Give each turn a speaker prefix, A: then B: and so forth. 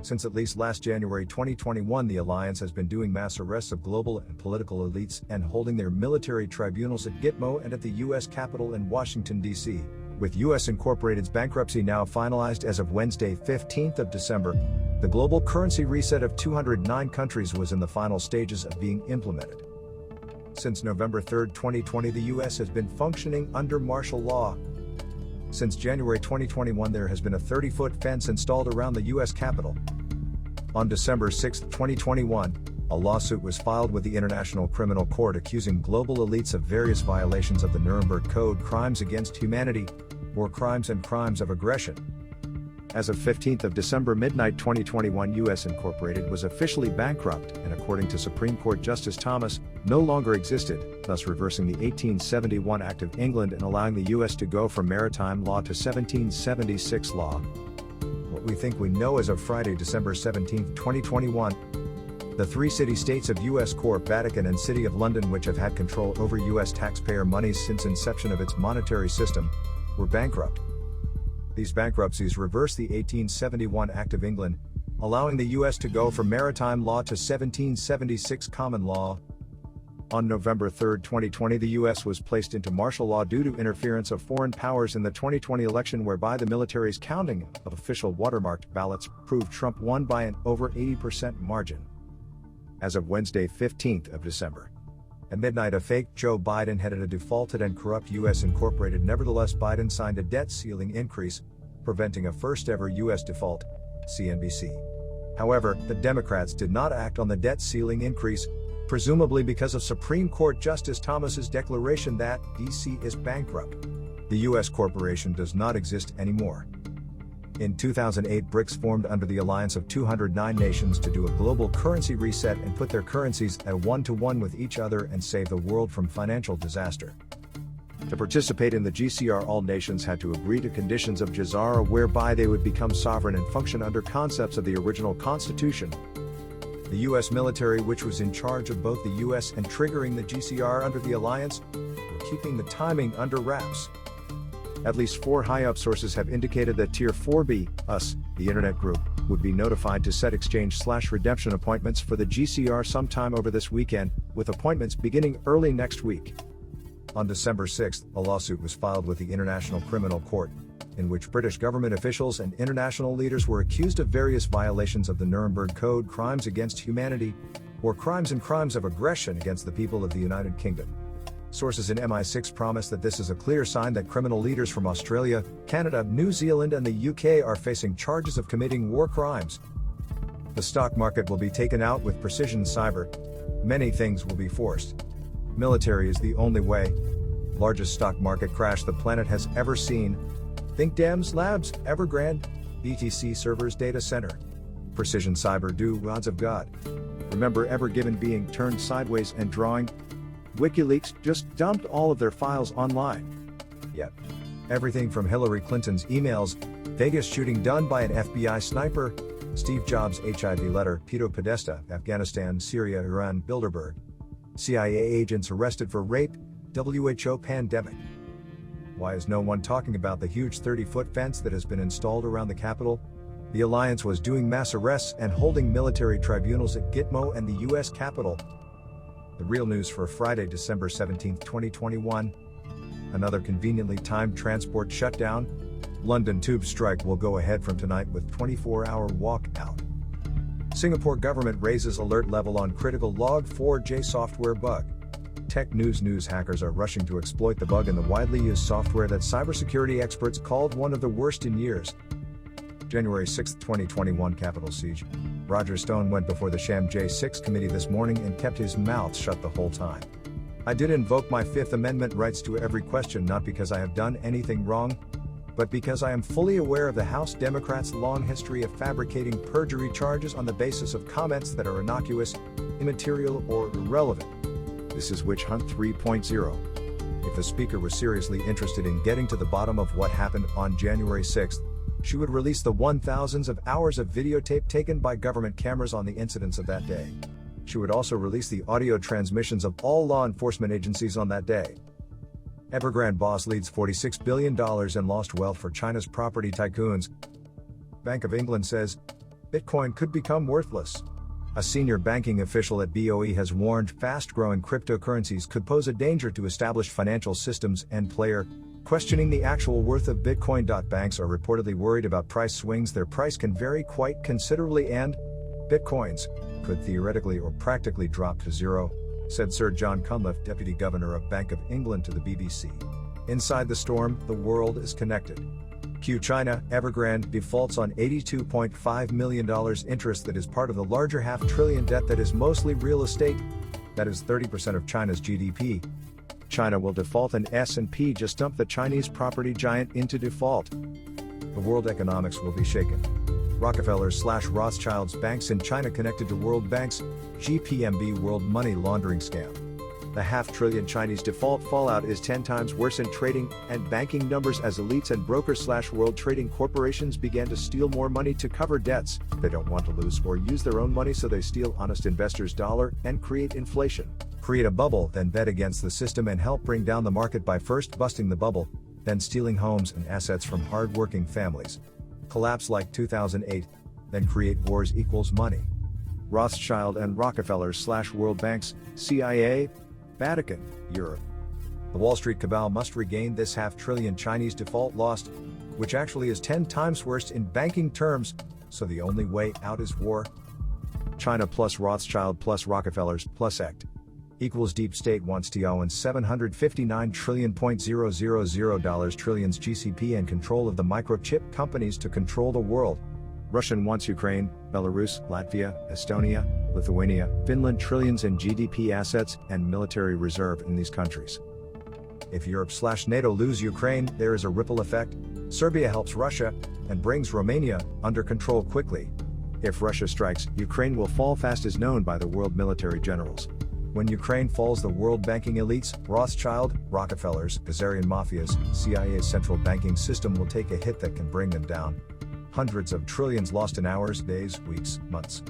A: Since at least last January 2021, the alliance has been doing mass arrests of global and political elites and holding their military tribunals at Gitmo and at the U.S. Capitol in Washington, D.C. With U.S. Incorporated's bankruptcy now finalized as of Wednesday, 15th of December, the global currency reset of 209 countries was in the final stages of being implemented. Since November 3, 2020, the U.S. has been functioning under martial law. Since January 2021, there has been a 30-foot fence installed around the U.S. Capitol. On December 6, 2021, a lawsuit was filed with the International Criminal Court accusing global elites of various violations of the Nuremberg Code, crimes against humanity, war crimes and crimes of aggression. As of 15th of December midnight 2021, U.S. Incorporated was officially bankrupt and, according to Supreme Court Justice Thomas, no longer existed, thus reversing the 1871 Act of England and allowing the U.S. to go from maritime law to 1776 law. What we think we know as of Friday, December 17, 2021, the three city-states of U.S. Corp, Vatican and City of London, which have had control over U.S. taxpayer monies since inception of its monetary system, were bankrupt. These bankruptcies reverse the 1871 Act of England, allowing the U.S. to go from maritime law to 1776 common law. On November 3, 2020, the U.S. was placed into martial law due to interference of foreign powers in the 2020 election, whereby the military's counting of official watermarked ballots proved Trump won by an over 80% margin. As of Wednesday, 15th of December, at midnight, a fake Joe Biden headed a defaulted and corrupt U.S. Incorporated. Nevertheless, Biden signed a debt ceiling increase, preventing a first-ever U.S. default, CNBC. However, the Democrats did not act on the debt ceiling increase, presumably because of Supreme Court Justice Thomas's declaration that D.C. is bankrupt. The U.S. corporation does not exist anymore. In 2008, BRICS formed under the alliance of 209 nations to do a global currency reset and put their currencies at one-to-one with each other and save the world from financial disaster. To participate in the GCR, all nations had to agree to conditions of Gesara, whereby they would become sovereign and function under concepts of the original constitution. The U.S. military, which was in charge of both the U.S. and triggering the GCR under the alliance, were keeping the timing under wraps. At least 4 high-up sources have indicated that Tier 4B, US, the Internet Group, would be notified to set exchange/redemption appointments for the GCR sometime over this weekend, with appointments beginning early next week. On December 6, a lawsuit was filed with the International Criminal Court, in which British government officials and international leaders were accused of various violations of the Nuremberg Code, crimes against humanity, war crimes and crimes of aggression against the people of the United Kingdom. Sources in MI6 promise that this is a clear sign that criminal leaders from Australia, Canada, New Zealand and the UK are facing charges of committing war crimes. The stock market will be taken out with Precision Cyber. Many things will be forced. Military is the only way. Largest stock market crash the planet has ever seen. Think Dems Labs, Evergrande, BTC Servers Data Center. Precision Cyber, do gods of God. Remember Ever Given being turned sideways and drawing? WikiLeaks just dumped all of their files online. Yet, everything from Hillary Clinton's emails, Vegas shooting done by an FBI sniper, Steve Jobs' HIV letter, Peter Podesta, Afghanistan, Syria, Iran, Bilderberg, CIA agents arrested for rape, WHO pandemic. Why is no one talking about the huge 30-foot fence that has been installed around the Capitol? The alliance was doing mass arrests and holding military tribunals at Gitmo and the U.S. Capitol. The real news for Friday, December 17, 2021. Another conveniently timed transport shutdown. London tube strike will go ahead from tonight with 24-hour walkout. Singapore government raises alert level on critical Log4j software bug. Tech news hackers are rushing to exploit the bug in the widely used software that cybersecurity experts called one of the worst in years. January 6, 2021 Capitol siege. Roger Stone went before the sham J6 committee this morning and kept his mouth shut the whole time. I did invoke my Fifth Amendment rights to every question, not because I have done anything wrong, but because I am fully aware of the House Democrats' long history of fabricating perjury charges on the basis of comments that are innocuous, immaterial, or irrelevant. This is Witch Hunt 3.0. If the Speaker was seriously interested in getting to the bottom of what happened on January 6th, she would release the 1,000s of hours of videotape taken by government cameras on the incidents of that day. She would also release the audio transmissions of all law enforcement agencies on that day. Evergrande boss leads $46 billion in lost wealth for China's property tycoons. Bank of England says, Bitcoin could become worthless. A senior banking official at BOE has warned fast-growing cryptocurrencies could pose a danger to established financial systems and player, questioning the actual worth of Bitcoin. Banks are reportedly worried about price swings. Their price can vary quite considerably and Bitcoins could theoretically or practically drop to zero, said Sir John Cunliffe, Deputy Governor of Bank of England, to the BBC. Inside the storm, the world is connected. China, Evergrande defaults on $82.5 million interest that is part of the larger $500 billion debt that is mostly real estate. That is 30% of China's GDP. China will default and S&P just dumped the Chinese property giant into default. The world economics will be shaken. Rockefellers/Rothschilds banks in China connected to World Bank's GPMB world money laundering scam. The $500 billion Chinese default fallout is 10 times worse in trading and banking numbers as elites and brokers/world trading corporations began to steal more money to cover debts. They don't want to lose or use their own money, so they steal honest investors' dollar and create inflation. Create a bubble, then bet against the system and help bring down the market by first busting the bubble, then stealing homes and assets from hard-working families. Collapse like 2008, then create wars equals money. Rothschild and Rockefellers/World Banks, CIA, Vatican, Europe. The Wall Street cabal must regain this $500 billion Chinese default lost, which actually is 10 times worse in banking terms, so the only way out is war. China plus Rothschild plus Rockefellers plus ECT equals deep state wants to own $759 trillion trillions GCP and control of the microchip companies to control the world. Russian wants Ukraine, Belarus, Latvia, Estonia, Lithuania, Finland trillions in GDP assets and military reserve in these countries. If Europe/NATO lose Ukraine, there is a ripple effect. Serbia helps Russia and brings Romania under control quickly. If Russia strikes, Ukraine will fall fast, as known by the world military generals. When Ukraine falls, the world banking elites, Rothschild, Rockefellers, Gesara mafias, CIA's central banking system will take a hit that can bring them down. Hundreds of trillions lost in hours, days, weeks, months.